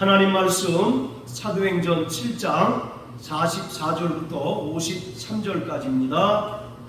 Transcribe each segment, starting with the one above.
하나님 말씀 사도행전 7장 44절부터 53절까지입니다.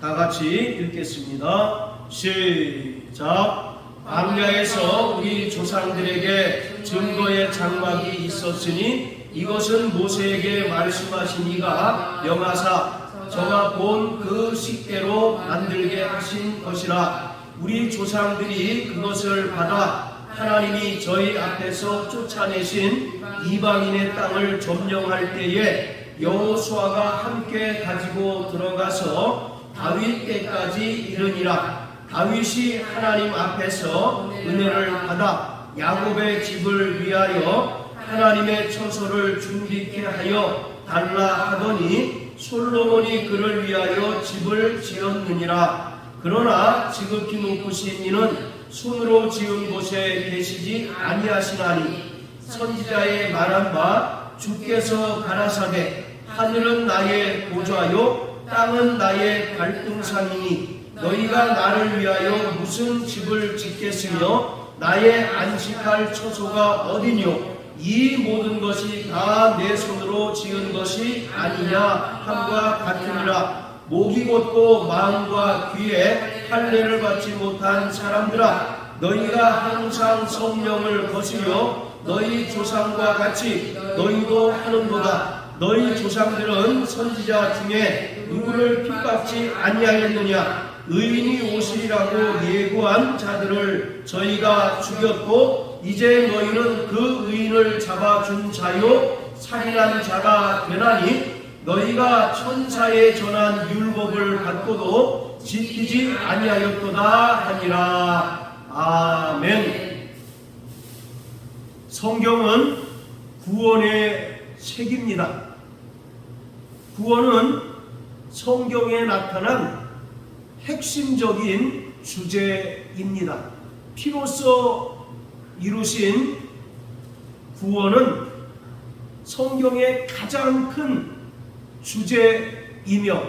다 같이 읽겠습니다. 시작. 광야에서 우리 조상들에게 증거의 장막이 있었으니 이것은 모세에게 말씀하신 이가 명하사 저가 본 그 식대로 만들게 하신 것이라. 우리 조상들이 그것을 받아 하나님이 저희 앞에서 쫓아내신 이방인의 땅을 점령할 때에 여호수아가 함께 가지고 들어가서 다윗 때까지 이르니라. 다윗이 하나님 앞에서 은혜를 받아 야곱의 집을 위하여 하나님의 처소를 준비케 하여 달라 하더니 솔로몬이 그를 위하여 집을 지었느니라. 그러나 지극히 높으신 이는 손으로 지은 곳에 계시지 아니하시나니 선지자의 말한 바 주께서 가라사대 하늘은 나의 보좌요 땅은 나의 갈등상이니 너희가 나를 위하여 무슨 집을 짓겠으며 나의 안식할 처소가 어디뇨. 이 모든 것이 다 내 손으로 지은 것이 아니냐 함과 같으니라. 목이 곧고 마음과 귀에 할례를 받지 못한 사람들아, 너희가 항상 성령을 거스려 너희 조상과 같이 너희도 하는도다. 너희 조상들은 선지자 중에 누구를 핍박지 아니하였느냐. 의인이 오시리라고 예고한 자들을 저희가 죽였고 이제 너희는 그 의인을 잡아준 자요 살인한 자가 되나니 너희가 천사에 전한 율법을 받고도 지키지 아니하였도다 하니라. 아멘. 성경은 구원의 책입니다. 구원은 성경에 나타난 핵심적인 주제입니다. 피로써 이루신 구원은 성경의 가장 큰 주제이며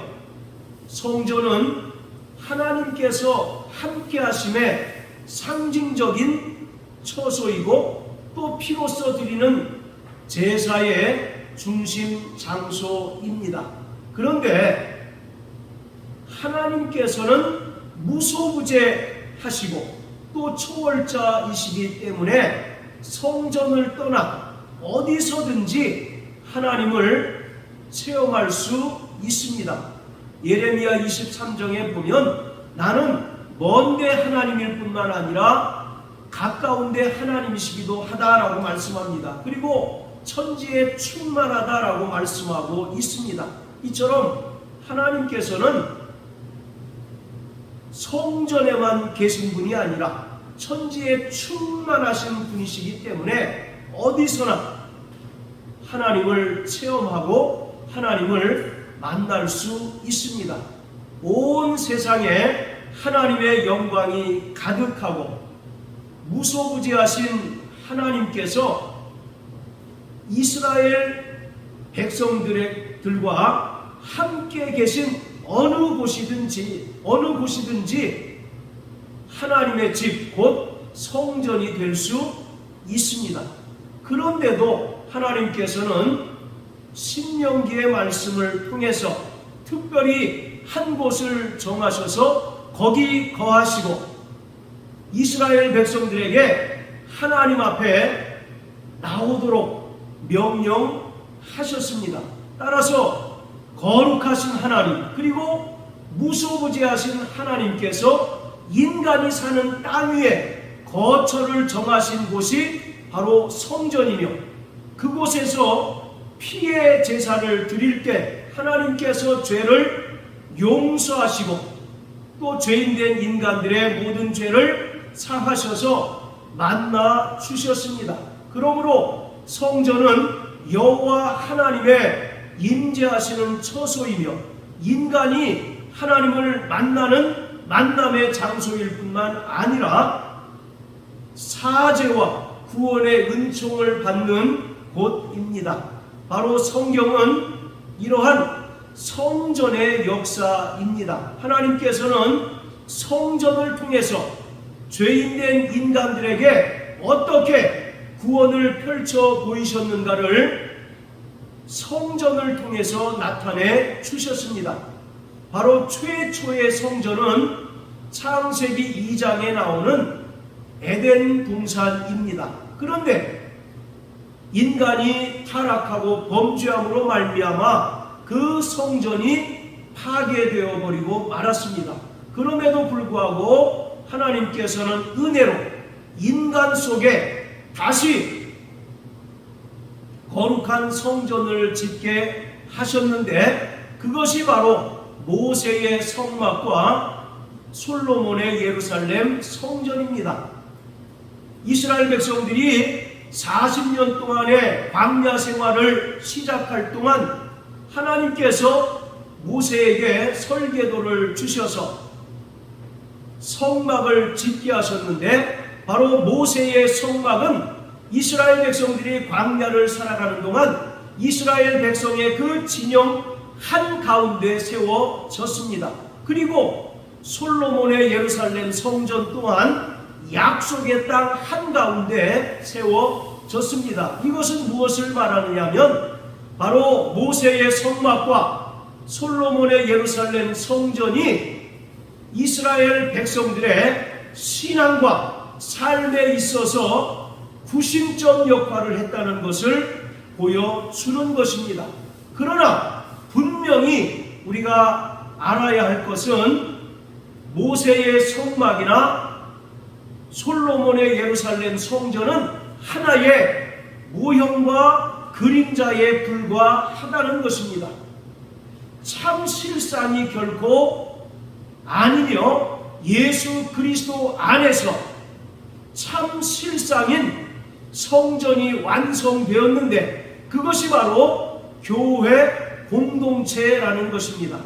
성전은 하나님께서 함께 하심의 상징적인 처소이고 또 피로써 드리는 제사의 중심 장소입니다. 그런데 하나님께서는 무소부재하시고 또 초월자이시기 때문에 성전을 떠나 어디서든지 하나님을 체험할 수 있습니다. 예레미야 23장에 보면 나는 먼데 하나님일 뿐만 아니라 가까운데 하나님이시기도 하다라고 말씀합니다. 그리고 천지에 충만하다라고 말씀하고 있습니다. 이처럼 하나님께서는 성전에만 계신 분이 아니라 천지에 충만하신 분이시기 때문에 어디서나 하나님을 체험하고 하나님을 만날 수 있습니다. 온 세상에 하나님의 영광이 가득하고 무소부재하신 하나님께서 이스라엘 백성들과 함께 계신 어느 곳이든지 하나님의 집 곧 성전이 될 수 있습니다. 그런데도 하나님께서는 신명기의 말씀을 통해서 특별히 한 곳을 정하셔서 거기 거하시고 이스라엘 백성들에게 하나님 앞에 나오도록 명령하셨습니다. 따라서 거룩하신 하나님 그리고 무소부재하신 하나님께서 인간이 사는 땅 위에 거처를 정하신 곳이 바로 성전이며 그곳에서 피의 제사를 드릴 때 하나님께서 죄를 용서하시고 또 죄인된 인간들의 모든 죄를 사하셔서 만나 주셨습니다. 그러므로 성전은 여호와 하나님의 임재하시는 처소이며 인간이 하나님을 만나는 만남의 장소일 뿐만 아니라 사죄와 구원의 은총을 받는 곳입니다. 바로 성경은 이러한 성전의 역사입니다. 하나님께서는 성전을 통해서 죄인된 인간들에게 어떻게 구원을 펼쳐 보이셨는가를 성전을 통해서 나타내 주셨습니다. 바로 최초의 성전은 창세기 2장에 나오는 에덴 동산입니다. 그런데 인간이 타락하고 범죄함으로 말미암아 그 성전이 파괴되어 버리고 말았습니다. 그럼에도 불구하고 하나님께서는 은혜로 인간 속에 다시 거룩한 성전을 짓게 하셨는데, 그것이 바로 모세의 성막과 솔로몬의 예루살렘 성전입니다. 이스라엘 백성들이 40년 동안의 광야 생활을 시작할 동안 하나님께서 모세에게 설계도를 주셔서 성막을 짓게 하셨는데, 바로 모세의 성막은 이스라엘 백성들이 광야를 살아가는 동안 이스라엘 백성의 그 진영 한가운데 세워졌습니다. 그리고 솔로몬의 예루살렘 성전 또한 약속의 땅 한가운데 세워졌습니다. 이것은 무엇을 말하느냐 하면 바로 모세의 성막과 솔로몬의 예루살렘 성전이 이스라엘 백성들의 신앙과 삶에 있어서 구심점 역할을 했다는 것을 보여주는 것입니다. 그러나 분명히 우리가 알아야 할 것은 모세의 성막이나 솔로몬의 예루살렘 성전은 하나의 모형과 그림자에 불과하다는 것입니다. 참 실상이 결코 아니며 예수 그리스도 안에서 참 실상인 성전이 완성되었는데, 그것이 바로 교회 공동체라는 것입니다.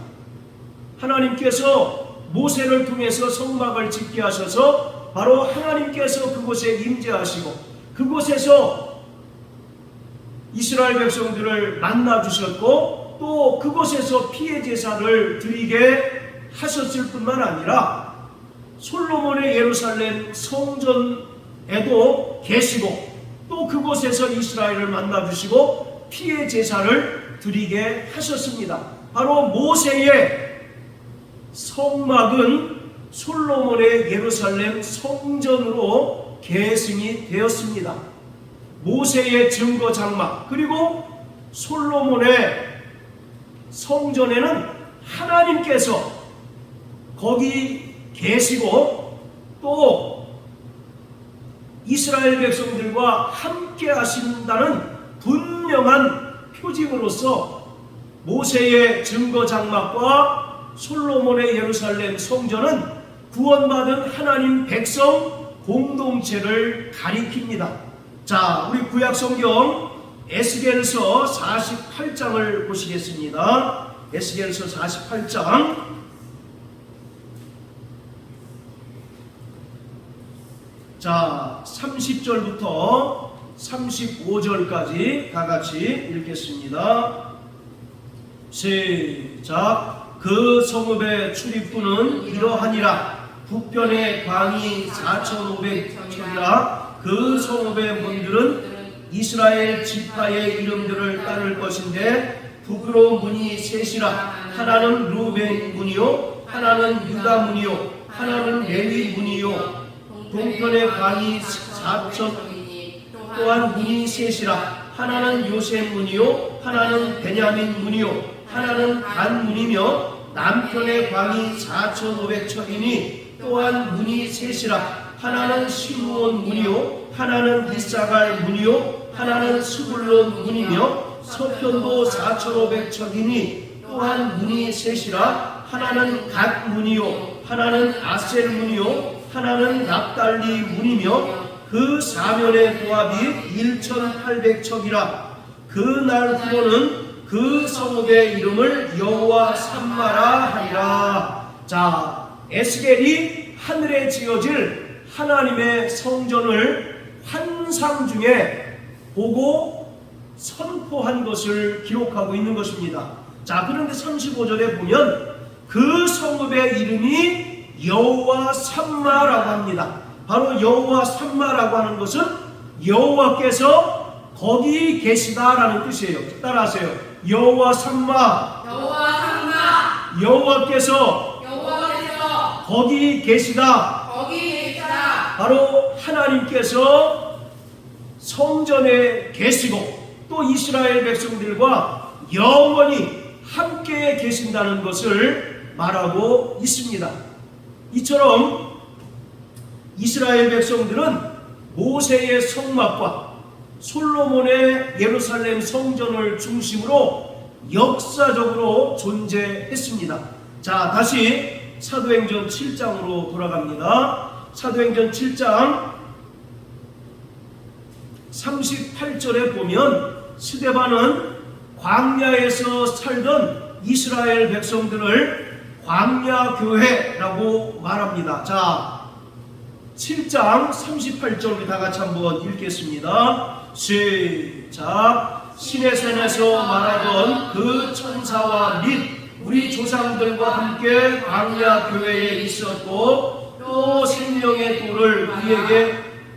하나님께서 모세를 통해서 성막을 짓게 하셔서 바로 하나님께서 그곳에 임재하시고 그곳에서 이스라엘 백성들을 만나 주셨고, 또 그곳에서 피해 제사를 드리게 하셨을 뿐만 아니라 솔로몬의 예루살렘 성전에도 계시고, 또 그곳에서 이스라엘을 만나 주시고 피해 제사를 드리게 하셨습니다. 바로 모세의 성막은 솔로몬의 예루살렘 성전으로 계승이 되었습니다. 모세의 증거 장막 그리고 솔로몬의 성전에는 하나님께서 거기 계시고 또 이스라엘 백성들과 함께 하신다는 분명한 표징으로서 모세의 증거 장막과 솔로몬의 예루살렘 성전은 구원받은 하나님 백성 공동체를 가리킵니다. 자, 우리 구약 성경 에스겔서 48장을 보시겠습니다. 에스겔서 48장 자, 30절부터 35절까지 다 같이 읽겠습니다. 시작. 그 성읍의 출입구는 이러하니라. 북편의 광이 4,500척이라. 그 성읍의 문들은 이스라엘 지파의 이름들을 따를 것인데, 북으로 문이 셋이라. 하나는 루벤 문이요, 하나는 유다 문이요, 하나는 레위 문이요. 동편의 광이 4천, 또한 문이 셋이라. 하나는 요셉 문이요, 하나는 베냐민 문이요, 하나는 단 문이며, 남편의 광이 4,500척이니 또한 문이 셋이라. 하나는 시므온 문이요, 하나는 이사갈 문이요, 하나는 스불론 문이며, 서편도 4,500척이니 또한 문이 셋이라. 하나는 갓 문이요, 하나는 아셀 문이요, 하나는 납달리 문이며, 그 사면의 도합이 1,800척이라. 그 날 후로는 그 성읍의 이름을 여호와 삼마라 하리라. 자, 에스겔이 하늘에 지어질 하나님의 성전을 환상 중에 보고 선포한 것을 기록하고 있는 것입니다. 자, 그런데 35절에 보면 그 성읍의 이름이 여호와 삼마라고 합니다. 바로 여호와 삼마라고 하는 것은 여호와께서 거기 계시다라는 뜻이에요. 따라하세요. 여호와 삼마. 여호와께서 거기 계시다. 바로 하나님께서 성전에 계시고 또 이스라엘 백성들과 영원히 함께 계신다는 것을 말하고 있습니다. 이처럼 이스라엘 백성들은 모세의 성막과 솔로몬의 예루살렘 성전을 중심으로 역사적으로 존재했습니다. 자, 다시 사도행전 7장으로 돌아갑니다. 사도행전 7장 38절에 보면 스데반은 광야에서 살던 이스라엘 백성들을 광야교회라고 말합니다. 자, 7장 38절 우리 다 같이 한번 읽겠습니다. 시작. 시내산에서 말하던 그 천사와 및 우리 조상들과 함께 광야교회에 있었고 또 생명의 돌을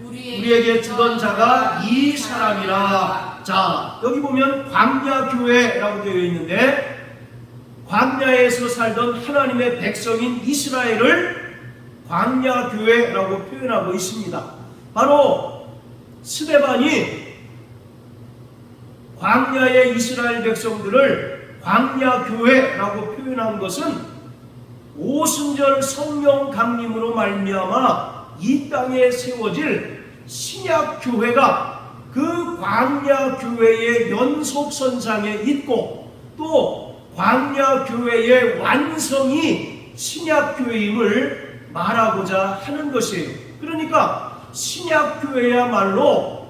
우리에게 주던 자가 이 사람이라. 자, 여기 보면 광야교회라고 되어 있는데 광야에서 살던 하나님의 백성인 이스라엘을 광야교회라고 표현하고 있습니다. 바로 스데반이 광야의 이스라엘 백성들을 광야교회라고 표현한 것은 오순절 성령 강림으로 말미암아 이 땅에 세워질 신약교회가 그 광야교회의 연속선상에 있고 또 광야교회의 완성이 신약교회임을 말하고자 하는 것이에요. 그러니까 신약교회야말로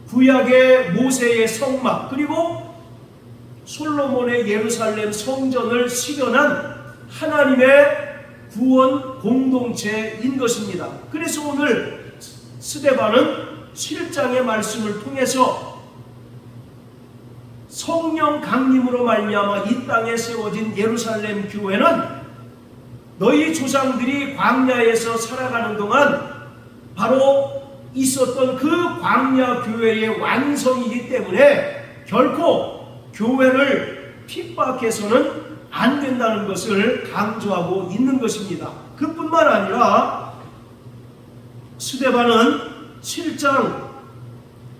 구약의 모세의 성막 그리고 솔로몬의 예루살렘 성전을 실현한 하나님의 구원 공동체인 것입니다. 그래서 오늘 스데반은 7장의 말씀을 통해서 성령 강림으로 말미암아 이 땅에 세워진 예루살렘 교회는 너희 조상들이 광야에서 살아가는 동안 바로 있었던 그 광야 교회의 완성이기 때문에 결코 교회를 핍박해서는 안 된다는 것을 강조하고 있는 것입니다. 그뿐만 아니라 스데반은 7장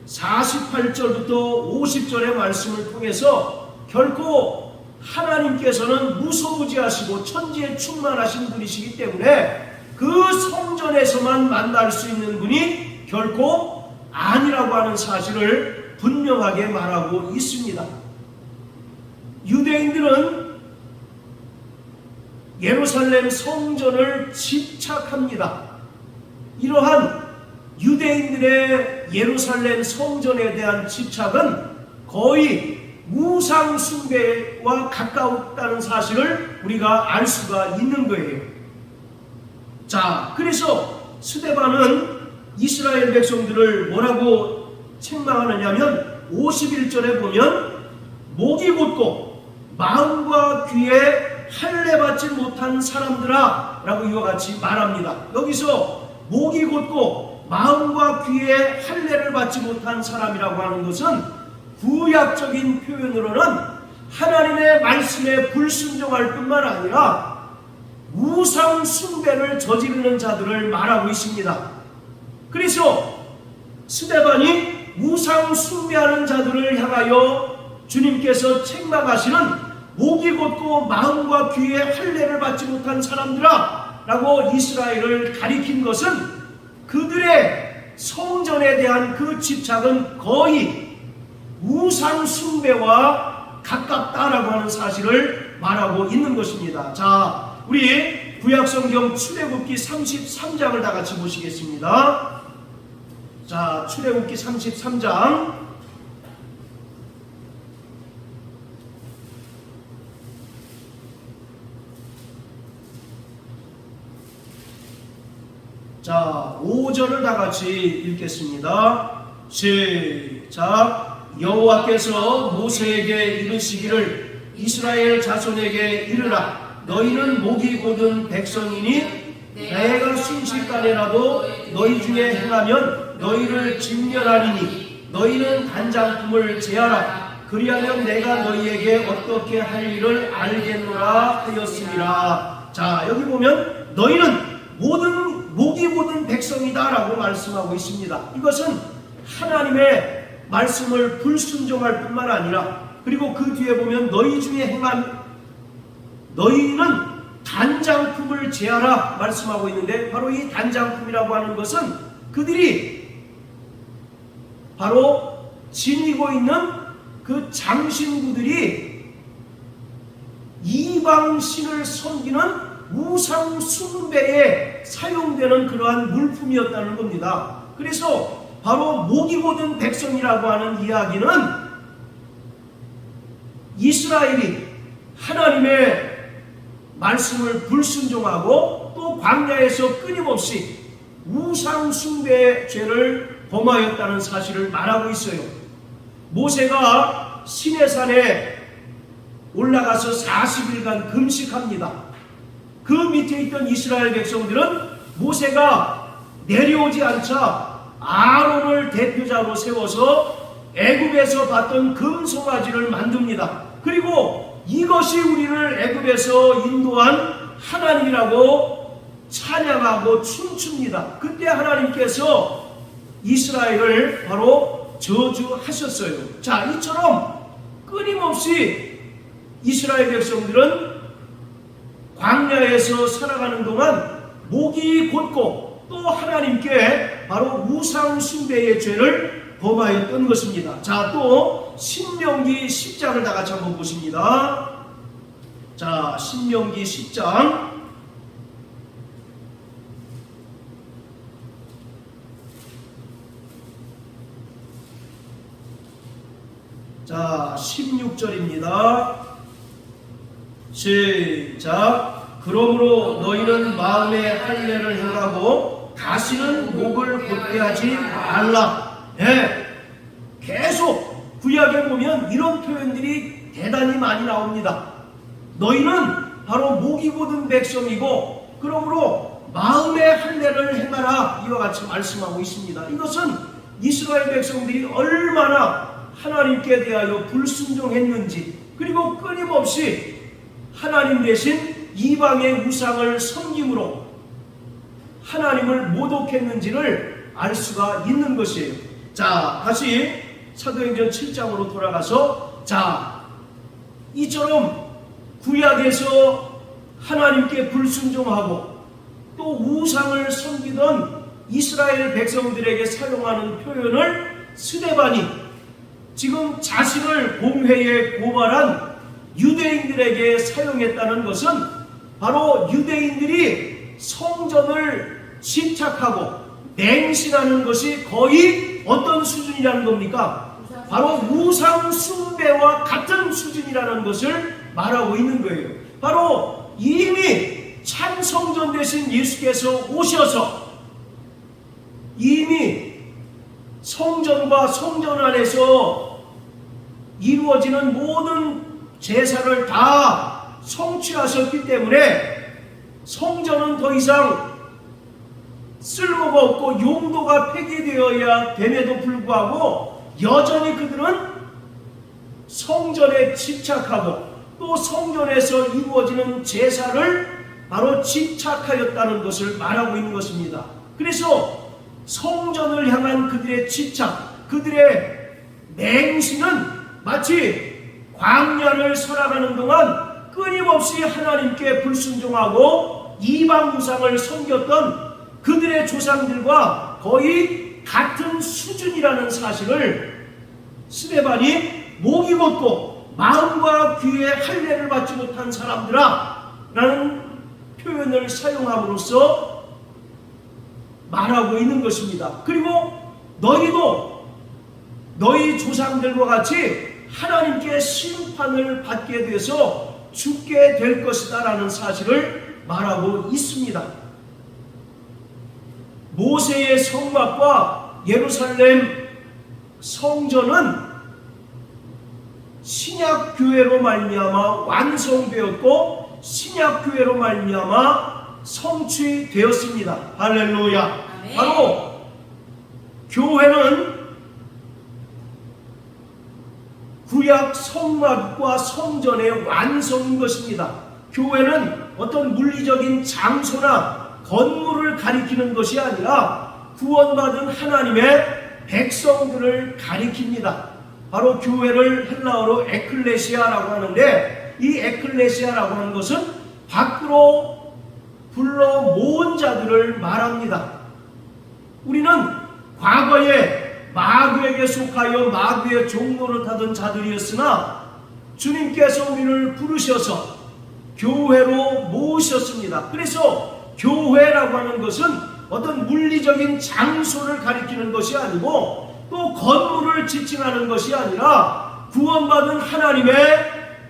48절부터 50절의 말씀을 통해서 결코 하나님께서는 무소부지하시고 천지에 충만하신 분이시기 때문에 그 성전에서만 만날 수 있는 분이 결코 아니라고 하는 사실을 분명하게 말하고 있습니다. 유대인들은 예루살렘 성전을 집착합니다. 이러한 유대인들의 예루살렘 성전에 대한 집착은 거의 우상 숭배와 가까웠다는 사실을 우리가 알 수가 있는 거예요. 자, 그래서 스데반은 이스라엘 백성들을 뭐라고 책망하느냐면 51절에 보면 목이 곧고 마음과 귀에 할례받지 못한 사람들아 라고 이와 같이 말합니다. 여기서 목이 곧고 마음과 귀에 할례를 받지 못한 사람이라고 하는 것은 구약적인 표현으로는 하나님의 말씀에 불순종할 뿐만 아니라 우상 숭배를 저지르는 자들을 말하고 있습니다. 그래서 스데반이 우상 숭배하는 자들을 향하여 주님께서 책망하시는 목이 곧고 마음과 귀에 할례를 받지 못한 사람들아 라고 이스라엘을 가리킨 것은 그들의 성전에 대한 그 집착은 거의 우상 숭배와 가깝다라고 하는 사실을 말하고 있는 것입니다. 자, 우리 구약성경 출애굽기 33장을 다 같이 보시겠습니다. 자, 출애굽기 33장 자, 5절을 다 같이 읽겠습니다. 시작. 여호와께서 모세에게 이르시기를 이스라엘 자손에게 이르라. 너희는 목이 곧은 백성이니 내가 순식간에라도 너희 중에 행하면 너희를 진멸하리니 너희는 단장품을 제하라. 그리하면 내가 너희에게 어떻게 할 일을 알겠노라 하였습니다. 자, 여기 보면 너희는 목이 모든 백성이다 라고 말씀하고 있습니다. 이것은 하나님의 말씀을 불순종할 뿐만 아니라, 그리고 그 뒤에 보면 너희 중에 행한 너희는 단장품을 제하라 말씀하고 있는데, 바로 이 단장품이라고 하는 것은 그들이 바로 지니고 있는 그 장신구들이 이방신을 섬기는 우상 숭배에 사용되는 그러한 물품이었다는 겁니다. 그래서 바로 목이 고든 백성이라고 하는 이야기는 이스라엘이 하나님의 말씀을 불순종하고 또 광야에서 끊임없이 우상 숭배의 죄를 범하였다는 사실을 말하고 있어요. 모세가 시내산에 올라가서 40일간 금식합니다. 그 밑에 있던 이스라엘 백성들은 모세가 내려오지 않자 아론을 대표자로 세워서 애굽에서 봤던 금송아지를 만듭니다. 그리고 이것이 우리를 애굽에서 인도한 하나님이라고 찬양하고 춤춥니다. 그때 하나님께서 이스라엘을 바로 저주하셨어요. 자, 이처럼 끊임없이 이스라엘 백성들은 광야에서 살아가는 동안 목이 곧고 또 하나님께 바로 우상 숭배의 죄를 범하였던 것입니다. 자, 또 신명기 10장을 다 같이 한번 보십니다. 자, 신명기 10장 자, 16절입니다. 시작. 그러므로 너희는 마음에 할례를 행하고 다시는 목을 곧게 하지 말라. 네. 계속 구약에 보면 이런 표현들이 대단히 많이 나옵니다. 너희는 바로 목이 곧은 백성이고 그러므로 마음의 할례를 행하라, 이와 같이 말씀하고 있습니다. 이것은 이스라엘 백성들이 얼마나 하나님께 대하여 불순종했는지, 그리고 끊임없이 하나님 대신 이방의 우상을 섬김으로 하나님을 모독했는지를 알 수가 있는 것이에요. 자, 다시 사도행전 7장으로 돌아가서, 자, 이처럼 구약에서 하나님께 불순종하고 또 우상을 섬기던 이스라엘 백성들에게 사용하는 표현을 스데반이 지금 자신을 공회에 고발한 유대인들에게 사용했다는 것은 바로 유대인들이 성전을 집착하고 맹신하는 것이 거의 어떤 수준이라는 겁니까? 바로 우상 숭배와 같은 수준이라는 것을 말하고 있는 거예요. 바로 이미 참 성전 대신 예수께서 오셔서 이미 성전과 성전 안에서 이루어지는 모든 제사를 다 성취하셨기 때문에 성전은 더 이상 쓸모가 없고 용도가 폐기되어야 됨에도 불구하고 여전히 그들은 성전에 집착하고 또 성전에서 이루어지는 제사를 바로 집착하였다는 것을 말하고 있는 것입니다. 그래서 성전을 향한 그들의 집착, 그들의 맹신은 마치 광야를 살아가는 동안 끊임없이 하나님께 불순종하고 이방 우상을 섬겼던 그들의 조상들과 거의 같은 수준이라는 사실을 스데반이 목이 곧고 마음과 귀에 할례를 받지 못한 사람들아 라는 표현을 사용함으로써 말하고 있는 것입니다. 그리고 너희도 너희 조상들과 같이 하나님께 심판을 받게 돼서 죽게 될 것이다 라는 사실을 말하고 있습니다. 모세의 성막과 예루살렘 성전은 신약교회로 말미암아 완성되었고 신약교회로 말미암아 성취되었습니다. 할렐루야. 아멘. 바로 교회는 구약 성막과 성전의 완성인 것입니다. 교회는 어떤 물리적인 장소나 건물을 가리키는 것이 아니라 구원받은 하나님의 백성들을 가리킵니다. 바로 교회를 헬라어로 에클레시아라고 하는데, 이 에클레시아라고 하는 것은 밖으로 불러 모은 자들을 말합니다. 우리는 과거에 마귀에게 속하여 마귀의 종로를 타던 자들이었으나 주님께서 우리를 부르셔서 교회로 모으셨습니다. 그래서 교회라고 하는 것은 어떤 물리적인 장소를 가리키는 것이 아니고 또 건물을 지칭하는 것이 아니라 구원받은 하나님의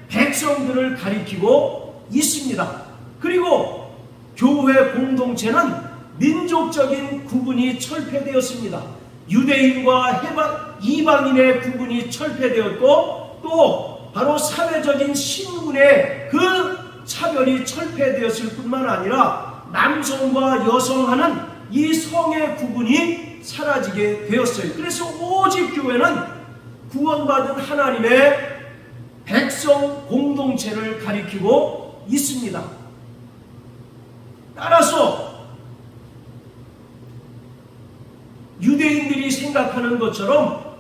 백성들을 가리키고 있습니다. 그리고 교회 공동체는 민족적인 구분이 철폐되었습니다. 유대인과 이방인의 구분이 철폐되었고 또 바로 사회적인 신분의 그 차별이 철폐되었을 뿐만 아니라 남성과 여성하는 이 성의 구분이 사라지게 되었어요. 그래서 오직 교회는 구원받은 하나님의 백성 공동체를 가리키고 있습니다. 따라서 유대인들이 생각하는 것처럼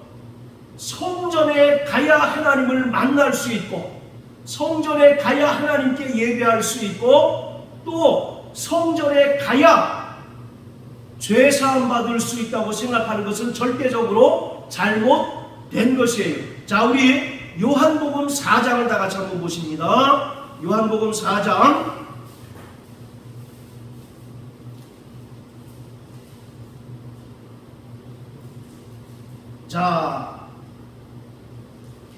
성전에 가야 하나님을 만날 수 있고 성전에 가야 하나님께 예배할 수 있고 또 성전에 가야 죄사함 받을 수 있다고 생각하는 것은 절대적으로 잘못된 것이에요. 자, 우리 요한복음 4장을 다 같이 한번 보십니다. 요한복음 4장 자,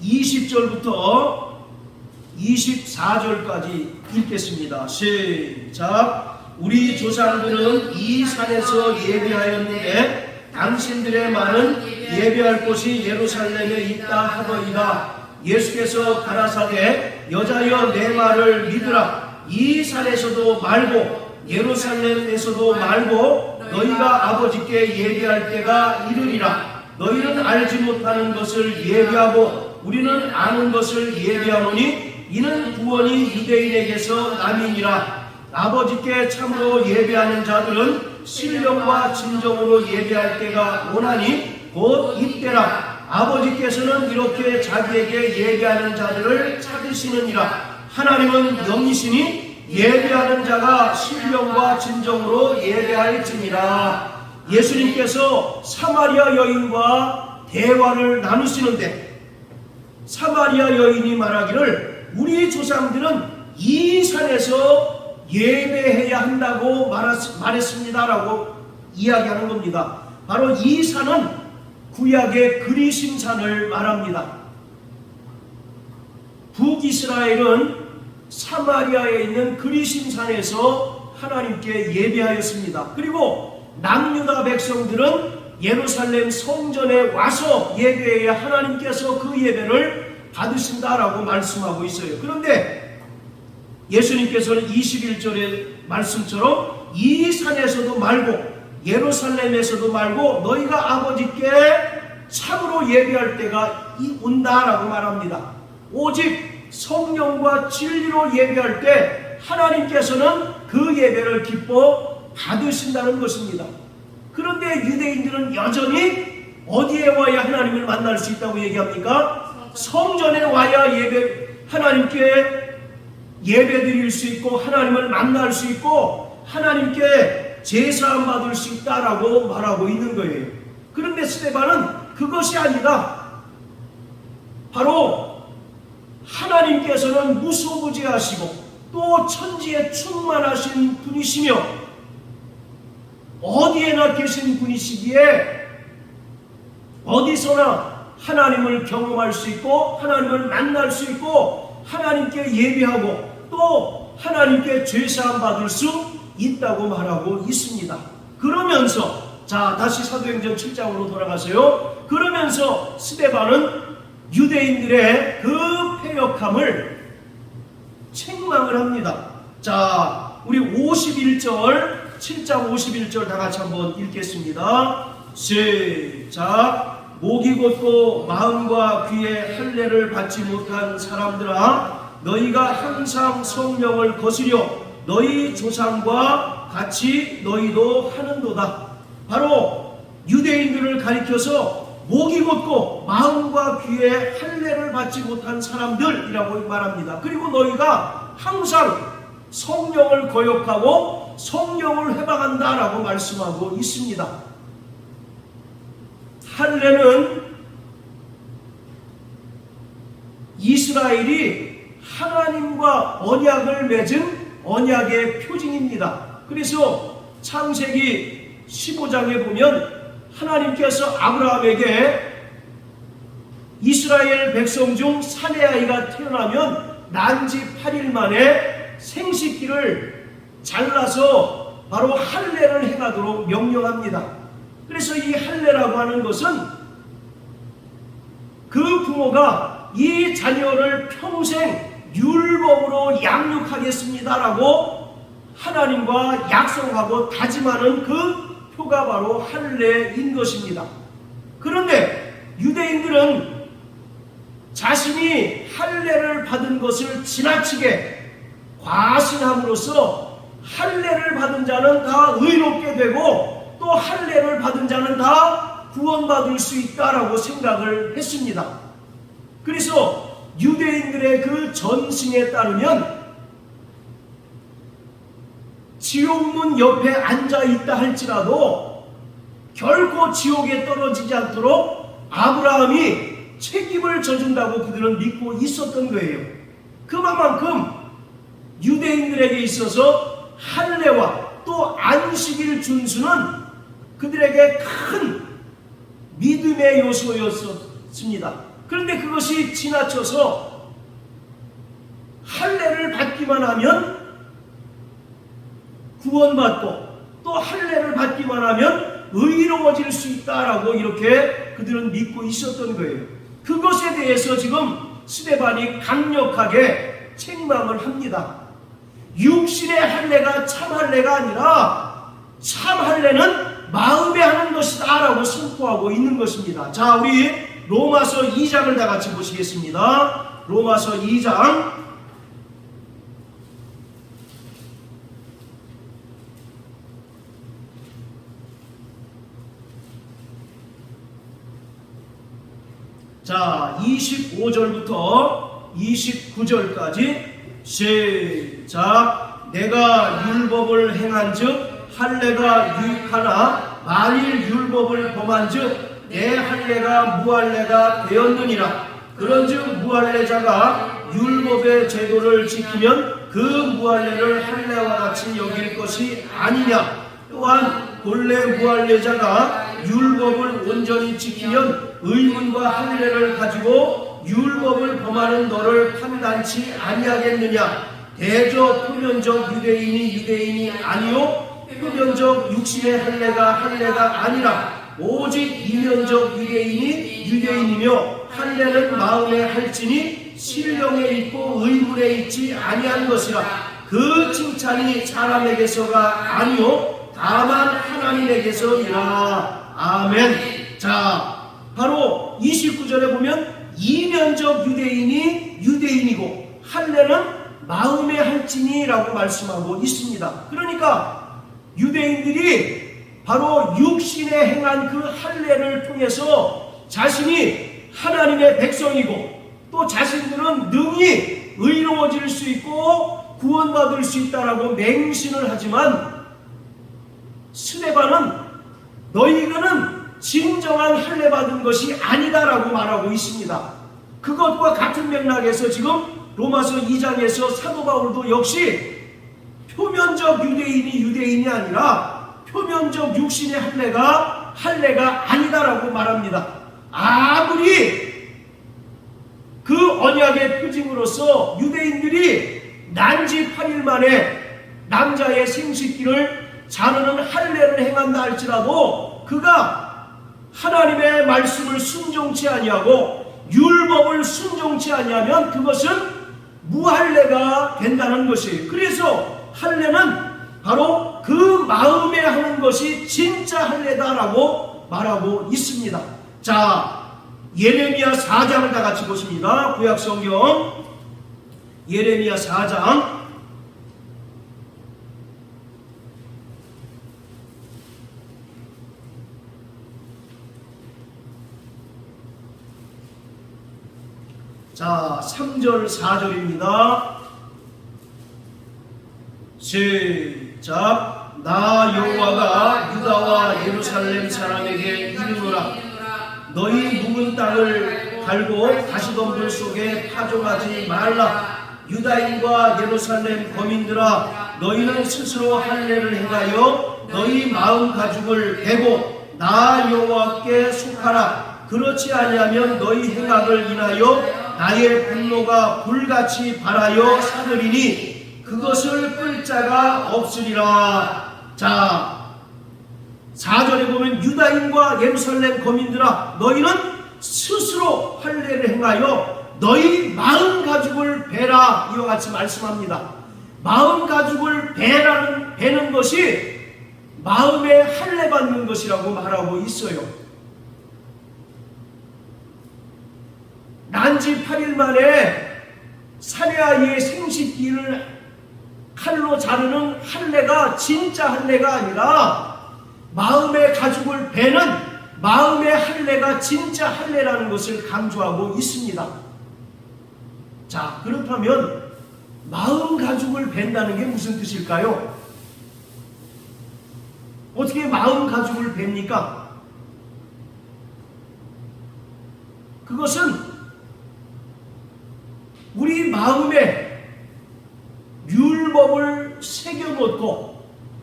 20절부터 24절까지 읽겠습니다. 시작. 우리 조상들은 이 산에서 예배하였는데 당신들의 말은 예배할 곳이 예루살렘에 있다 하더이다. 예수께서 가라사대 여자여 내 말을 믿으라. 이 산에서도 말고 예루살렘에서도 말고 너희가 아버지께 예배할 때가 이르리라. 너희는 알지 못하는 것을 예배하고 우리는 아는 것을 예배하노니 이는 구원이 유대인에게서 남이니라. 아버지께 참으로 예배하는 자들은 신령과 진정으로 예배할 때가 오나니 곧 이때라. 아버지께서는 이렇게 자기에게 예배하는 자들을 찾으시느니라. 하나님은 영이시니 예배하는 자가 신령과 진정으로 예배할지니라. 예수님께서 사마리아 여인과 대화를 나누시는데 사마리아 여인이 말하기를 우리 조상들은 이 산에서 예배해야 한다고 말했습니다라고 이야기하는 겁니다. 바로 이 산은 구약의 그리심산을 말합니다. 북이스라엘은 사마리아에 있는 그리심산에서 하나님께 예배하였습니다. 그리고 남유다 백성들은 예루살렘 성전에 와서 예배해야 하나님께서 그 예배를 받으신다라고 말씀하고 있어요. 그런데 예수님께서는 21절의 말씀처럼 이 산에서도 말고 예루살렘에서도 말고 너희가 아버지께 참으로 예배할 때가 온다라고 말합니다. 오직 성령과 진리로 예배할 때 하나님께서는 그 예배를 기뻐 받으신다는 것입니다. 그런데 유대인들은 여전히 어디에 와야 하나님을 만날 수 있다고 얘기합니까? 성전에 와야 하나님께 예배드릴 수 있고 하나님을 만날 수 있고 하나님께 제사함 받을 수 있다라고 말하고 있는 거예요. 그런데 스데반은 그것이 아니다. 바로 하나님께서는 무소부지하시고 또 천지에 충만하신 분이시며 어디에나 계신 분이시기에 어디서나 하나님을 경험할 수 있고 하나님을 만날 수 있고 하나님께 예배하고 또 하나님께 죄사함 받을 수 있다고 말하고 있습니다. 그러면서 자, 다시 사도행전 7장으로 돌아가세요. 그러면서 스데반은 유대인들의 그 패역함을 책망을 합니다. 자, 우리 51절, 7장 51절 다 같이 한번 읽겠습니다. 시작. 목이 곧고 마음과 귀에 할례를 받지 못한 사람들아, 너희가 항상 성령을 거스려 너희 조상과 같이 너희도 하는도다. 바로 유대인들을 가리켜서 목이 곧고 마음과 귀에 할례를 받지 못한 사람들이라고 말합니다. 그리고 너희가 항상 성령을 거역하고 성령을 회방한다라고 말씀하고 있습니다. 할례는 이스라엘이 하나님과 언약을 맺은 언약의 표징입니다. 그래서 창세기 15장에 보면 하나님께서 아브라함에게 이스라엘 백성 중 사내 아이가 태어나면 난지 8일 만에 생식기를 잘라서 바로 할례를 행하도록 명령합니다. 그래서 이 할례라고 하는 것은 그 부모가 이 자녀를 평생 율법으로 양육하겠습니다라고 하나님과 약속하고 다짐하는 그 표가 바로 할례인 것입니다. 그런데 유대인들은 자신이 할례를 받은 것을 지나치게 과신함으로써 할례를 받은 자는 다 의롭게 되고 또 할례를 받은 자는 다 구원받을 수 있다라고 생각을 했습니다. 그래서 유대인들의 그 전승에 따르면 지옥문 옆에 앉아 있다 할지라도 결코 지옥에 떨어지지 않도록 아브라함이 책임을 져준다고 그들은 믿고 있었던 거예요. 그만큼 유대인들에게 있어서 할례와 또 안식일 준수는 그들에게 큰 믿음의 요소였습니다. 그런데 그것이 지나쳐서 할례를 받기만 하면 구원받고 또 할례를 받기만 하면 의로워질 수 있다라고 이렇게 그들은 믿고 있었던 거예요. 그것에 대해서 지금 스데반이 강력하게 책망을 합니다. 육신의 할례가 참 할례가 아니라 참 할례는 마음에 하는 것이다 라고 선포하고 있는 것입니다. 자, 우리 로마서 2장을 다 같이 보시겠습니다. 로마서 2장 자, 25절부터 29절까지 시작. 내가 율법을 행한즉 할례가 유익하나 만일 율법을 범한즉 내 할례가 무할례가 되었느니라. 그런즉 무할례자가 율법의 제도를 지키면 그 무할례를 할례와 같이 여길 것이 아니냐. 또한 본래 무할례자가 율법을 온전히 지키면 의문과 할례를 가지고 율법을 범하는 너를 판단치 아니하겠느냐. 대저 표면적 유대인이 아니요 표면적 육신의 할례가 아니라 오직 이면적 유대인이 유대인이며 할례는 마음에 할지니 신령에 있고 의문에 있지 아니한 것이라. 그 칭찬이 사람에게서가 아니요 다만 하나님에게서이라. 아멘. 자, 바로 29절에 보면 이면적 유대인이 유대인이고 할례는 마음에 할지니라고 말씀하고 있습니다. 그러니까 유대인들이 바로 육신에 행한 그 할례를 통해서 자신이 하나님의 백성이고 또 자신들은 능히 의로워질 수 있고 구원받을 수 있다라고 맹신을 하지만 스데반은 너희는 진정한 할례 받은 것이 아니다라고 말하고 있습니다. 그것과 같은 맥락에서 지금 로마서 2장에서 사도 바울도 역시 표면적 유대인이 아니라 표면적 육신의 할례가 아니다라고 말합니다. 아무리 그 언약의 표징으로서 유대인들이 난지 8일 만에 남자의 생식기를 자르는 할례를 행한다 할지라도 그가 하나님의 말씀을 순종치 아니하고 율법을 순종치 아니하면 그것은 무할례가 된다는 것이에요. 그래서 할례는 바로 그 마음에 하는 것이 진짜 할례다라고 말하고 있습니다. 자, 예레미야 4장을 다 같이 보십니다. 구약성경 예레미야 4장 자, 3절 4절입니다. 시작. 나 여호와가 유다와 예루살렘 사람에게 이르노라. 너희 묵은 땅을 갈고 가시덤불 속에 파종하지 말라. 유다인과 예루살렘 거민들아, 너희는 스스로 할례를 행하여 너희 마음 가죽을 베고 나 여호와께 속하라. 그렇지 아니하면 너희 행악을 인하여 나의 분노가 불같이 발하여 사르리니 그것을 끌 자가 없으리라. 자, 4절에 보면 유다인과 예루살렘 거민들아, 너희는 스스로 할례를 행하여 너희 마음 가죽을 베라. 이와 같이 말씀합니다. 마음 가죽을 베는 것이 마음에 할례 받는 것이라고 말하고 있어요. 난지 8일 만에 사내 아이의 생식기를 칼로 자르는 할례가 진짜 할례가 아니라 마음의 가죽을 베는 마음의 할례가 진짜 할례라는 것을 강조하고 있습니다. 자, 그렇다면 마음 가죽을 벤다는 게 무슨 뜻일까요? 어떻게 마음 가죽을 벤니까? 그것은 우리 마음에 율법을 새겨놓고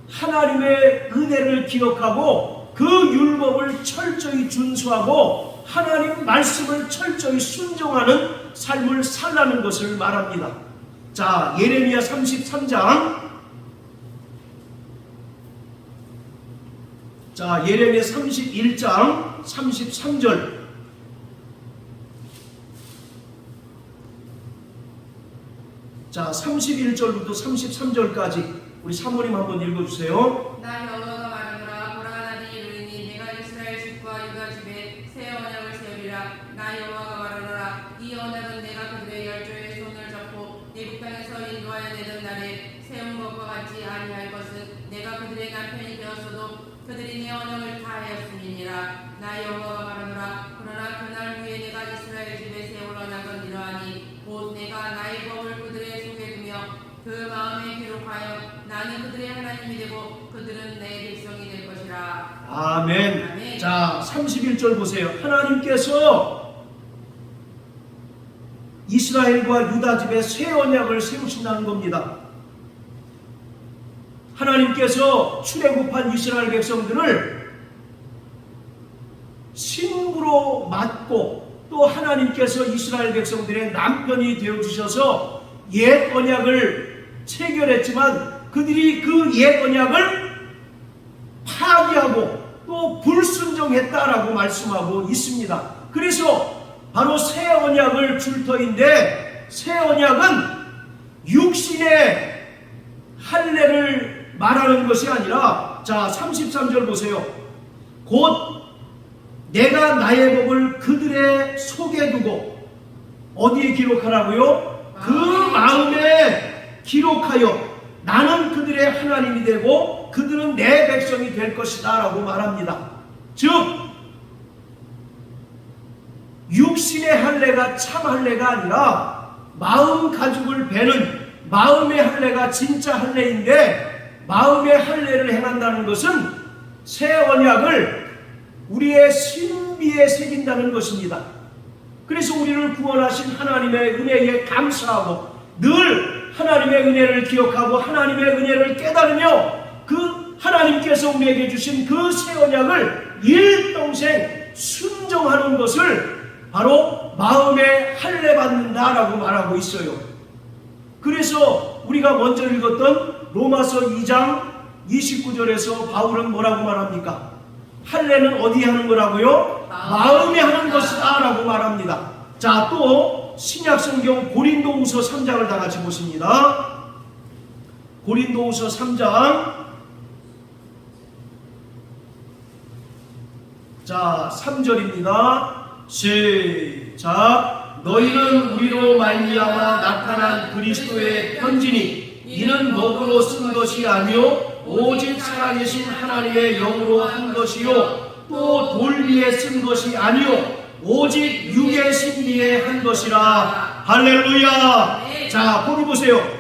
하나님의 은혜를 기억하고 그 율법을 철저히 준수하고 하나님 말씀을 철저히 순종하는 삶을 살라는 것을 말합니다. 자, 예레미야 33장. 자, 예레미야 31장 33절. 자, 31절부터 33절까지 우리 사모님 한번 읽어주세요. 나 여호와가 말하노라. 보라, 나니 이르리니 내가 이스라엘 집과 유다 집에 새 언약을 세우리라. 나 여호와가 말하노라. 이 언약은 내가 그들의 열조의 손을 잡고 애굽 땅에서 인도하여 내던 날에 세운 것과 같지 아니할 것은 내가 그들의 남편이 되었어도 그들이 내 언약을 다하였음이니라. 나 여호와가 말하노라. 그러나 그날 후에 내가 이스라엘 집에 세울 언약은 이러하니 곧 내가 나의 법을 그들의 속에 두며 그 마음에 기록하여 나는 그들의 하나님이 되고 그들은 내 백성이 될 것이라. 아멘. 아멘. 자, 31절 보세요. 하나님께서 이스라엘과 유다 집에 새 언약을 세우신다는 겁니다. 하나님께서 출애굽한 이스라엘 백성들을 신부로 맡고 또 하나님께서 이스라엘 백성들의 남편이 되어주셔서 옛 언약을 체결했지만 그들이 그 옛 언약을 파기하고 또 불순종했다라고 말씀하고 있습니다. 그래서 바로 새 언약을 줄 터인데 새 언약은 육신의 할례를 말하는 것이 아니라, 자, 33절 보세요. 곧 내가 나의 법을 그들의 속에 두고 어디에 기록하라고요? 그 마음에 기록하여 나는 그들의 하나님이 되고 그들은 내 백성이 될 것이다 라고 말합니다. 즉 육신의 할례가 참 할례가 아니라 마음 가죽을 베는 마음의 할례가 진짜 할례인데, 마음의 할례를 행한다는 것은 새 언약을 우리의 신비에 새긴다는 것입니다. 그래서 우리를 구원하신 하나님의 은혜에 감사하고 늘 하나님의 은혜를 기억하고 하나님의 은혜를 깨달으며 그 하나님께서 우리에게 주신 그 새 언약을 일평생 순종하는 것을 바로 마음에 할례 받는다라고 말하고 있어요. 그래서 우리가 먼저 읽었던 로마서 2장 29절에서 바울은 뭐라고 말합니까? 할례는 어디에 하는 거라고요? 마음에 하는 것이다 라고 말합니다. 자, 또 신약성경 고린도후서 3장을 다 같이 보십니다. 고린도후서 3장 3절입니다. 시작. 너희는 우리로 말미암아 나타난 그리스도의 편지니 이는 먹으로 쓴 것이 아니요 오직 살아계신 하나님의 영으로 한 것이요 또 돌비에 쓴 것이 아니요 오직 육의 신비에 한 것이라. 할렐루야. 자, 거기 보세요.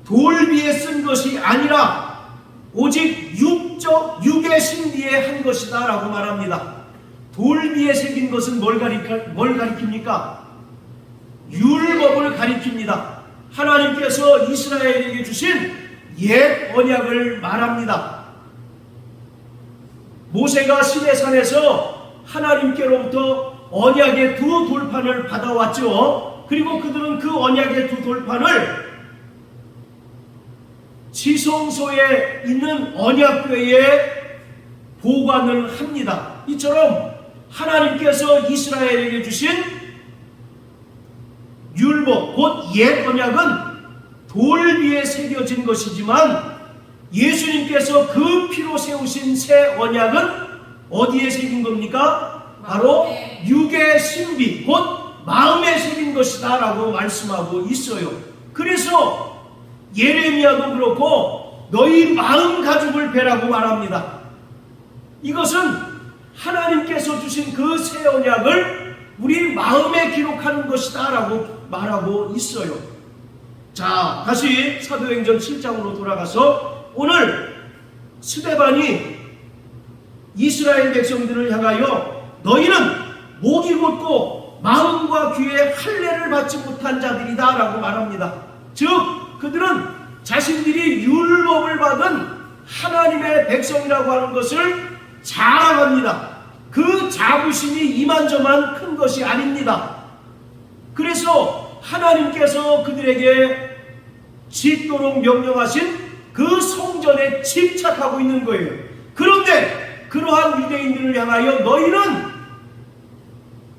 돌비에 쓴 것이 아니라 오직 육의 신비에 한 것이다 라고 말합니다. 돌비에 새긴 것은 뭘 가리킵니까? 율법을 가리킵니다. 하나님께서 이스라엘에게 주신 옛 언약을 말합니다. 모세가 시내산에서 하나님께로부터 언약의 두 돌판을 받아왔죠. 그리고 그들은 그 언약의 두 돌판을 지성소에 있는 언약궤에 보관을 합니다. 이처럼 하나님께서 이스라엘에게 주신 율법, 곧 옛 언약은 돌 위에 새겨진 것이지만 예수님께서 그 피로 세우신 새 언약은 어디에 새긴 겁니까? 바로 육의 신비, 곧 마음에 새긴 것이다 라고 말씀하고 있어요. 그래서 예레미야도 그렇고 너희 마음 가죽을 베라고 말합니다. 이것은 하나님께서 주신 그 새 언약을 우리 마음에 기록하는 것이다 라고 말하고 있어요. 자, 다시 사도행전 7장으로 돌아가서 오늘 스데반이 이스라엘 백성들을 향하여 너희는 목이 곧고 마음과 귀에 할례를 받지 못한 자들이다 라고 말합니다. 즉 그들은 자신들이 율법을 받은 하나님의 백성이라고 하는 것을 자랑합니다. 그 자부심이 이만저만 큰 것이 아닙니다. 그래서 하나님께서 그들에게 짓도록 명령하신 그 성전에 집착하고 있는 거예요. 그런데 그러한 유대인들을 향하여 너희는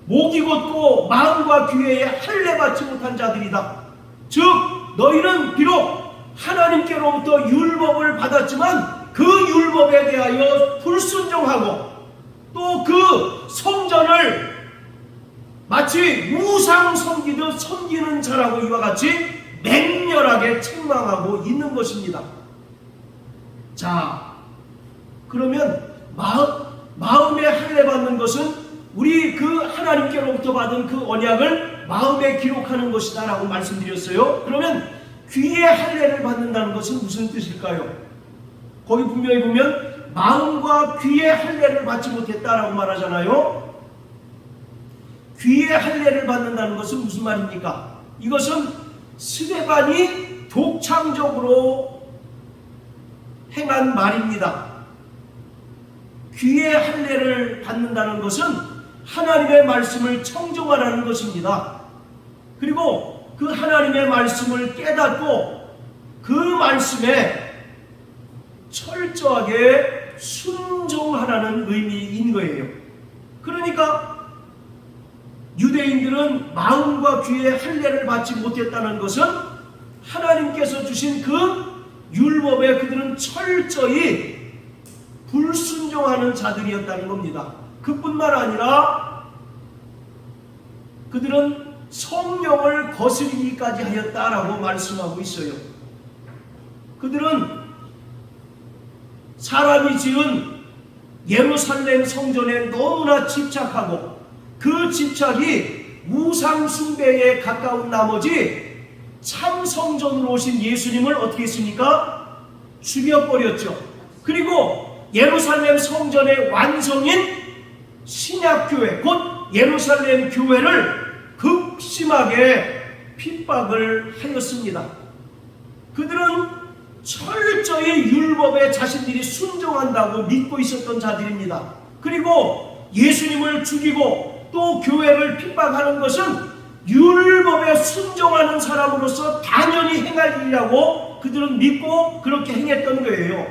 목이 곧고 마음과 귀에 할례 받지 못한 자들이다. 즉 너희는 비록 하나님께로부터 율법을 받았지만 그 율법에 대하여 불순종하고 또 그 성전을 마치 우상 섬기듯 섬기는 자라고 이와 같이 맹렬하게 책망하고 있는 것입니다. 자, 그러면 마음에 할례 받는 것은 우리 그 하나님께로부터 받은 그 언약을 마음에 기록하는 것이다 라고 말씀드렸어요. 그러면 귀에 할례를 받는다는 것은 무슨 뜻일까요? 거기 분명히 보면 마음과 귀에 할례를 받지 못했다라고 말하잖아요. 귀에 할례를 받는다는 것은 무슨 말입니까? 이것은 스데반이 독창적으로 행한 말입니다. 귀에 할례를 받는다는 것은 하나님의 말씀을 청정하라는 것입니다. 그리고 그 하나님의 말씀을 깨닫고 그 말씀에 철저하게 순종하라는 의미인 거예요. 그러니까 유대인들은 마음과 귀에 할례를 받지 못했다는 것은 하나님께서 주신 그 율법에 그들은 철저히 불순종하는 자들이었다는 겁니다. 그뿐만 아니라 그들은 성령을 거스리기까지 하였다라고 말씀하고 있어요. 그들은 사람이 지은 예루살렘 성전에 너무나 집착하고 그 집착이 우상 숭배에 가까운 나머지 참 성전으로 오신 예수님을 어떻게 했습니까? 죽여버렸죠. 그리고 예루살렘 성전의 완성인 신약교회, 곧 예루살렘 교회를 극심하게 핍박을 하였습니다. 그들은 철저히 율법에 자신들이 순종한다고 믿고 있었던 자들입니다. 그리고 예수님을 죽이고 또 교회를 핍박하는 것은 율법에 순종하는 사람으로서 당연히 행할 일이라고 그들은 믿고 그렇게 행했던 거예요.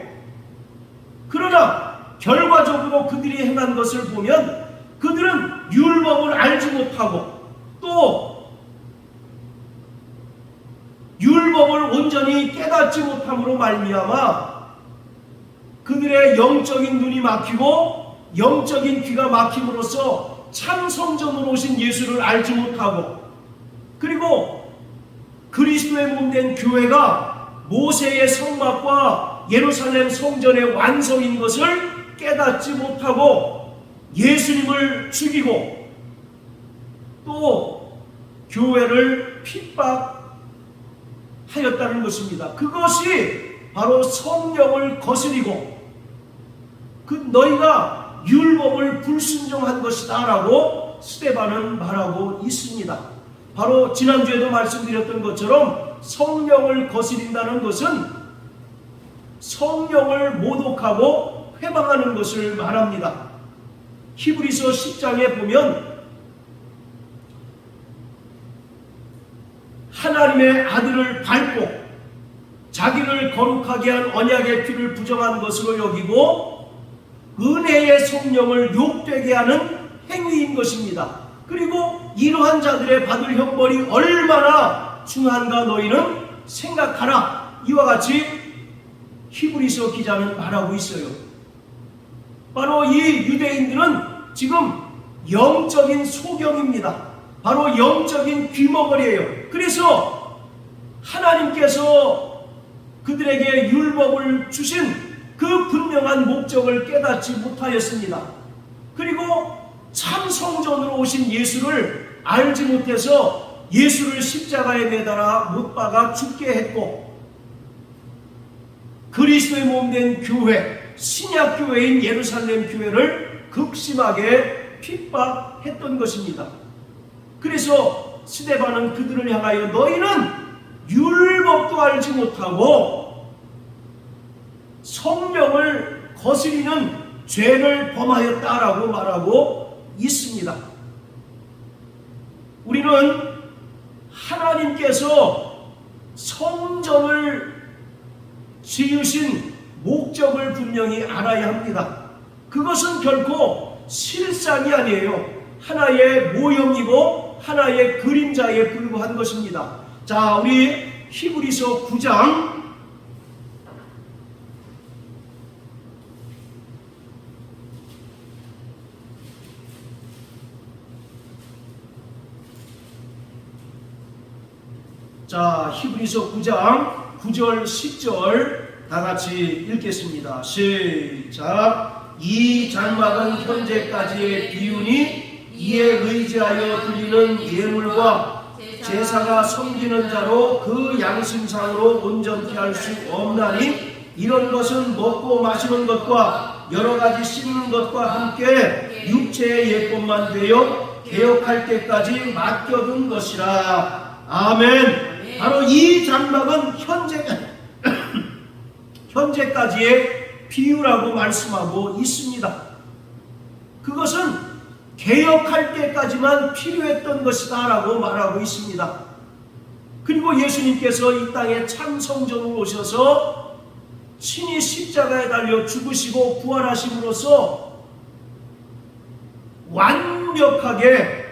그러나 결과적으로 그들이 행한 것을 보면 그들은 율법을 알지 못하고 또 율법을 온전히 깨닫지 못함으로 말미암아 그들의 영적인 눈이 막히고 영적인 귀가 막힘으로써 참 성전으로 오신 예수를 알지 못하고, 그리고 그리스도의 몸된 교회가 모세의 성막과 예루살렘 성전의 완성인 것을 깨닫지 못하고 예수님을 죽이고 또 교회를 핍박하였다는 것입니다. 그것이 바로 성령을 거스리고 너희가 율법을 불순종한 것이다 라고 스데반은 말하고 있습니다. 바로 지난주에도 말씀드렸던 것처럼 성령을 거스린다는 것은 성령을 모독하고 회방하는 것을 말합니다. 히브리서 10장에 보면 하나님의 아들을 밟고 자기를 거룩하게 한 언약의 피를 부정한 것으로 여기고 은혜의 성령을 욕되게 하는 행위인 것입니다. 그리고 이러한 자들의 받을 형벌이 얼마나 중한가 너희는 생각하라. 이와 같이 히브리서 기자는 말하고 있어요. 바로 이 유대인들은 지금 영적인 소경입니다. 바로 영적인 귀머거리예요. 그래서 하나님께서 그들에게 율법을 주신 그 분명한 목적을 깨닫지 못하였습니다. 그리고 참 성전으로 오신 예수를 알지 못해서 예수를 십자가에 매달아 못 박아 죽게 했고, 그리스도의 몸된 교회, 신약 교회인 예루살렘 교회를 극심하게 핍박했던 것입니다. 그래서 스데반은 그들을 향하여 너희는 율법도 알지 못하고 성령을 거스리는 죄를 범하였다라고 말하고 있습니다. 우리는 하나님께서 성전을 지으신 목적을 분명히 알아야 합니다. 그것은 결코 실상이 아니에요. 하나의 모형이고 하나의 그림자에 불과한 것입니다. 자, 우리 히브리서 9장 히브리서 9장 9절 10절 다같이 읽겠습니다. 시작. 이 장막은 현재까지의 비유니 이에 의지하여 드리는 예물과 제사가 섬기는 자로 그 양심상으로 온전케 할 수 없나니 이런 것은 먹고 마시는 것과 여러 가지 씹는 것과 함께 육체의 예법만 되어 개혁할 때까지 맡겨둔 것이라. 아멘. 바로 이 장막은 현재까지의 비유라고 말씀하고 있습니다. 그것은 개혁할 때까지만 필요했던 것이다 라고 말하고 있습니다. 그리고 예수님께서 이 땅에 참 성전으로 오셔서 친히 십자가에 달려 죽으시고 부활하심으로써 완벽하게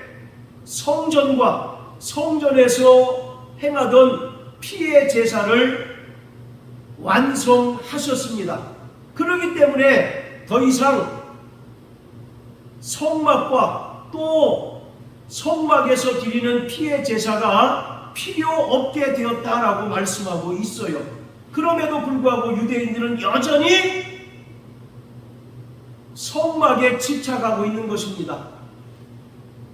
성전과 성전에서 행하던 피의 제사를 완성하셨습니다. 그렇기 때문에 더 이상 성막과 또 성막에서 드리는 피의 제사가 필요 없게 되었다라고 말씀하고 있어요. 그럼에도 불구하고 유대인들은 여전히 성막에 집착하고 있는 것입니다.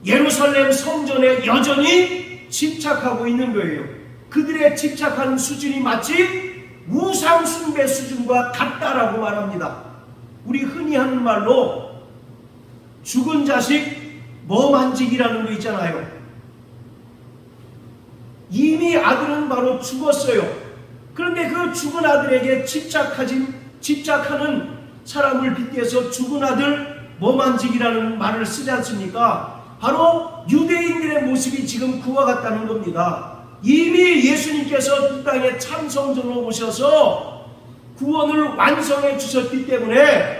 예루살렘 성전에 여전히 집착하고 있는 거예요. 그들의 집착하는 수준이 마치 우상 숭배 수준과 같다라고 말합니다. 우리 흔히 하는 말로 죽은 자식 뭐 만지기라는 거 있잖아요. 이미 아들은 바로 죽었어요. 그런데 그 죽은 아들에게 집착하는 사람을 빗대서 죽은 아들 뭐 만지기라는 말을 쓰지 않습니까? 바로 유대인들의 모습이 지금 그와 같다는 겁니다. 이미 예수님께서 이 땅에 참 성전으로 오셔서 구원을 완성해 주셨기 때문에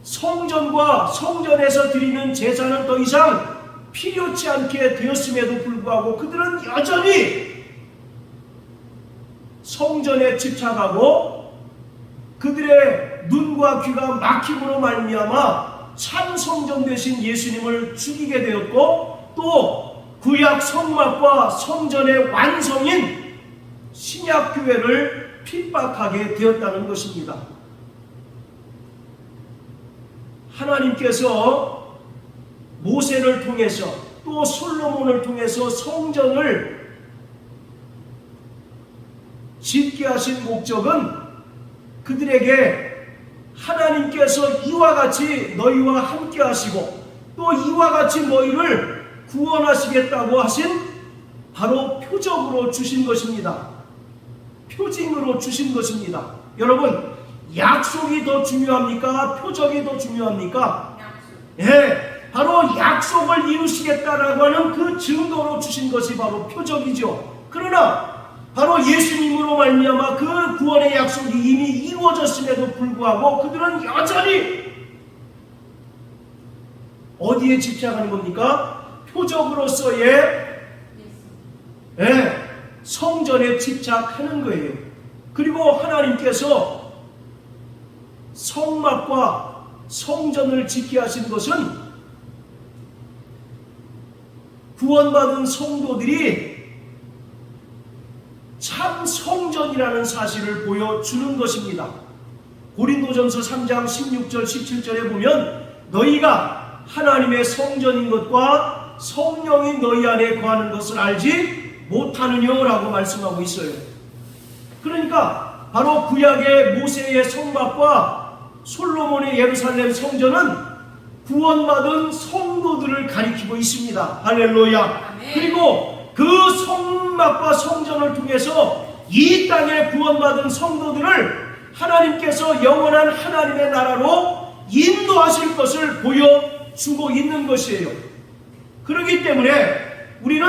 성전과 성전에서 드리는 제사는 더 이상 필요치 않게 되었음에도 불구하고 그들은 여전히 성전에 집착하고 그들의 눈과 귀가 막힘으로 말미암아 참 성전 되신 예수님을 죽이게 되었고, 또 구약 성막과 성전의 완성인 신약교회를 핍박하게 되었다는 것입니다. 하나님께서 모세를 통해서 또 솔로몬을 통해서 성전을 짓게 하신 목적은 그들에게 하나님께서 이와 같이 너희와 함께 하시고 또 이와 같이 너희를 구원하시겠다고 하신 바로 표적으로 주신 것입니다. 표징으로 주신 것입니다. 여러분, 약속이 더 중요합니까? 표적이 더 중요합니까? 예, 바로 약속을 이루시겠다라고 하는 그 증거로 주신 것이 바로 표적이죠. 그러나 바로 예수님으로 말미암아 그 구원의 약속이 이미 이루어졌음에도 불구하고 그들은 여전히 어디에 집착하는 겁니까? 표적으로서의 성전에 집착하는 거예요. 그리고 하나님께서 성막과 성전을 짓게 하신 것은 구원받은 성도들이 참 성전이라는 사실을 보여주는 것입니다. 고린도전서 3장 16절 17절에 보면 너희가 하나님의 성전인 것과 성령이 너희 안에 거하는 것을 알지 못하느냐라고 말씀하고 있어요. 그러니까 바로 구약의 모세의 성막과 솔로몬의 예루살렘 성전은 구원받은 성도들을 가리키고 있습니다. 할렐루야. 그리고 그 성막과 성전을 통해서 이 땅에 구원받은 성도들을 하나님께서 영원한 하나님의 나라로 인도하실 것을 보여주고 있는 것이에요. 그렇기 때문에 우리는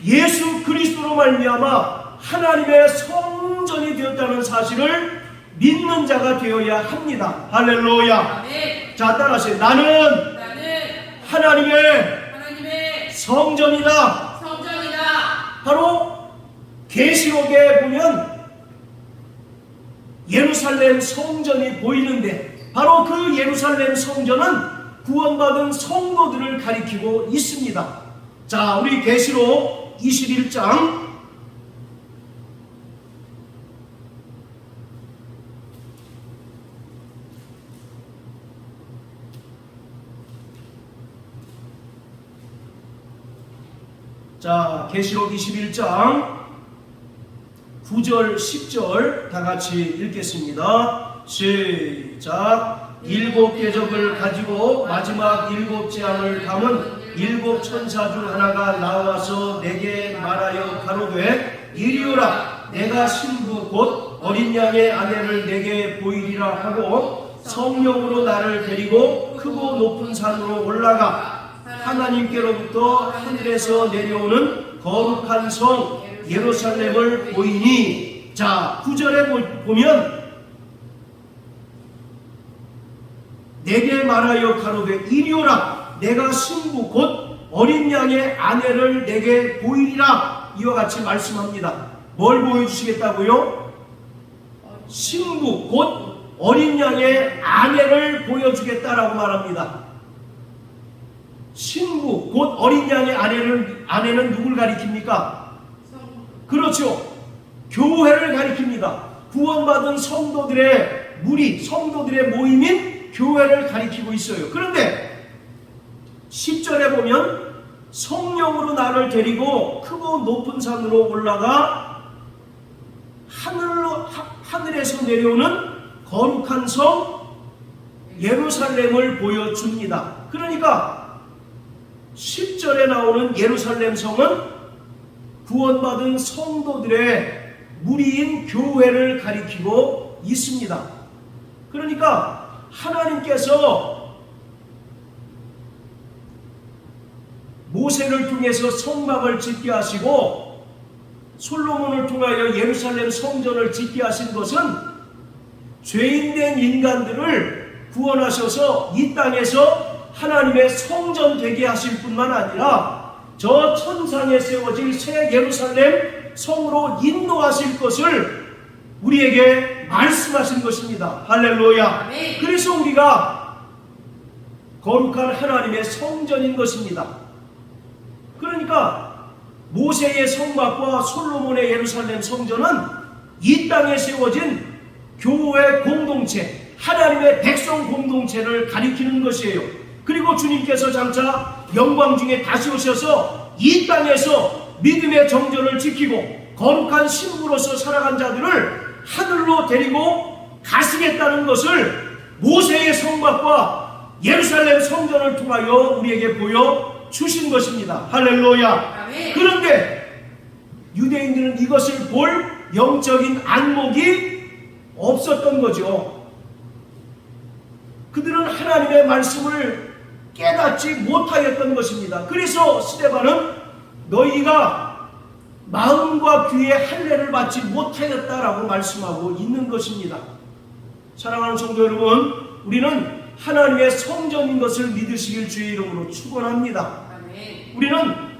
예수 그리스도로 말미암아 하나님의 성전이 되었다는 사실을 믿는 자가 되어야 합니다. 할렐루야. 자, 따라하세요. 나는 하나님의 성전이다. 바로 계시록에 보면 예루살렘 성전이 보이는데 바로 그 예루살렘 성전은 구원받은 성도들을 가리키고 있습니다. 자, 우리 계시록 21장 자, 계시록 21장 9절 10절 다 같이 읽겠습니다. 시작. 일곱 궤적을 가지고 마지막 일곱 재앙을 담은 일곱 천사 중 하나가 나와서 내게 말하여 가로되 이리 오라. 내가 신부 곧 어린 양의 아내를 내게 보이리라 하고 성령으로 나를 데리고 크고 높은 산으로 올라가 하나님께로부터 하늘에서 내려오는 거룩한 성 예루살렘을 보이니. 자, 9절에 보면 내게 말하여 가로되 이리 오라. 내가 신부 곧 어린 양의 아내를 내게 보이리라. 이와 같이 말씀합니다. 뭘 보여주시겠다고요? 신부 곧 어린 양의 아내를 보여주겠다라고 말합니다. 신부 곧 어린 양의 아내는 누굴 가리킵니까? 그렇죠. 교회를 가리킵니다. 구원받은 성도들의 무리, 성도들의 모임인 교회를 가리키고 있어요. 그런데 10절에 보면 성령으로 나를 데리고 크고 높은 산으로 올라가 하늘에서 내려오는 거룩한 성 예루살렘을 보여줍니다. 그러니까 10절에 나오는 예루살렘 성은 구원받은 성도들의 무리인 교회를 가리키고 있습니다. 그러니까 하나님께서 모세를 통해서 성막을 짓게 하시고 솔로몬을 통하여 예루살렘 성전을 짓게 하신 것은 죄인된 인간들을 구원하셔서 이 땅에서 하나님의 성전 되게 하실 뿐만 아니라 저 천상에 세워질 새 예루살렘 성으로 인도하실 것을 우리에게 말씀하신 것입니다. 할렐루야. 아멘. 그래서 우리가 거룩한 하나님의 성전인 것입니다. 그러니까 모세의 성막과 솔로몬의 예루살렘 성전은 이 땅에 세워진 교회 공동체, 하나님의 백성 공동체를 가리키는 것이에요. 그리고 주님께서 장차 영광 중에 다시 오셔서 이 땅에서 믿음의 정전을 지키고 거룩한 신부로서 살아간 자들을 하늘로 데리고 가시겠다는 것을 모세의 성막과 예루살렘 성전을 통하여 우리에게 보여주신 것입니다. 할렐루야. 아멘. 그런데 유대인들은 이것을 볼 영적인 안목이 없었던 거죠. 그들은 하나님의 말씀을 깨닫지 못하였던 것입니다. 그래서 스데반은 너희가 마음과 귀에 할례를 받지 못하였다라고 말씀하고 있는 것입니다. 사랑하는 성도 여러분, 우리는 하나님의 성전인 것을 믿으시길 주의 이름으로 축원합니다. 아멘. 우리는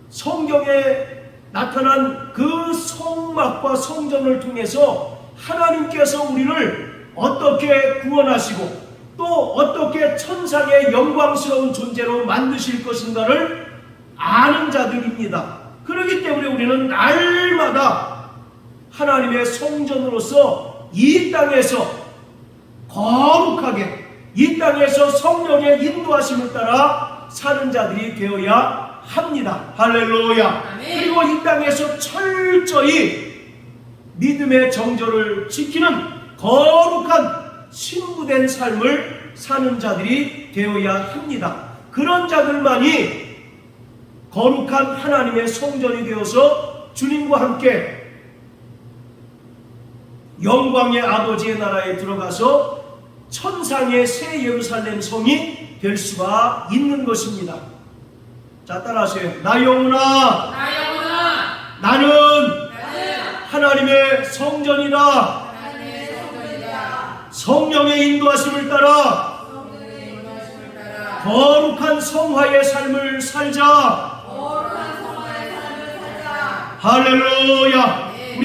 성경에 나타난 그 성막과 성전을 통해서 하나님께서 우리를 어떻게 구원하시고 또 어떻게 천상의 영광스러운 존재로 만드실 것인가를 아는 자들입니다. 그렇기 때문에 우리는 날마다 하나님의 성전으로서 이 땅에서 거룩하게 이 땅에서 성령의 인도하심을 따라 사는 자들이 되어야 합니다. 할렐루야. 아멘. 그리고 이 땅에서 철저히 믿음의 정절을 지키는 거룩한 신부된 삶을 사는 자들이 되어야 합니다. 그런 자들만이 거룩한 하나님의 성전이 되어서 주님과 함께 영광의 아버지의 나라에 들어가서 천상의 새 예루살렘 성이 될 수가 있는 것입니다. 자, 따라하세요. 나 영혼아, 나 영혼아, 나는 나는 하나님의 성전이다. 하나님의 성전이다. 성령의 인도하심을 따라 성령의 인도하심을 따라 거룩한 성화의 삶을 살자. 거룩한 성화의 삶을 살자. 할렐루야.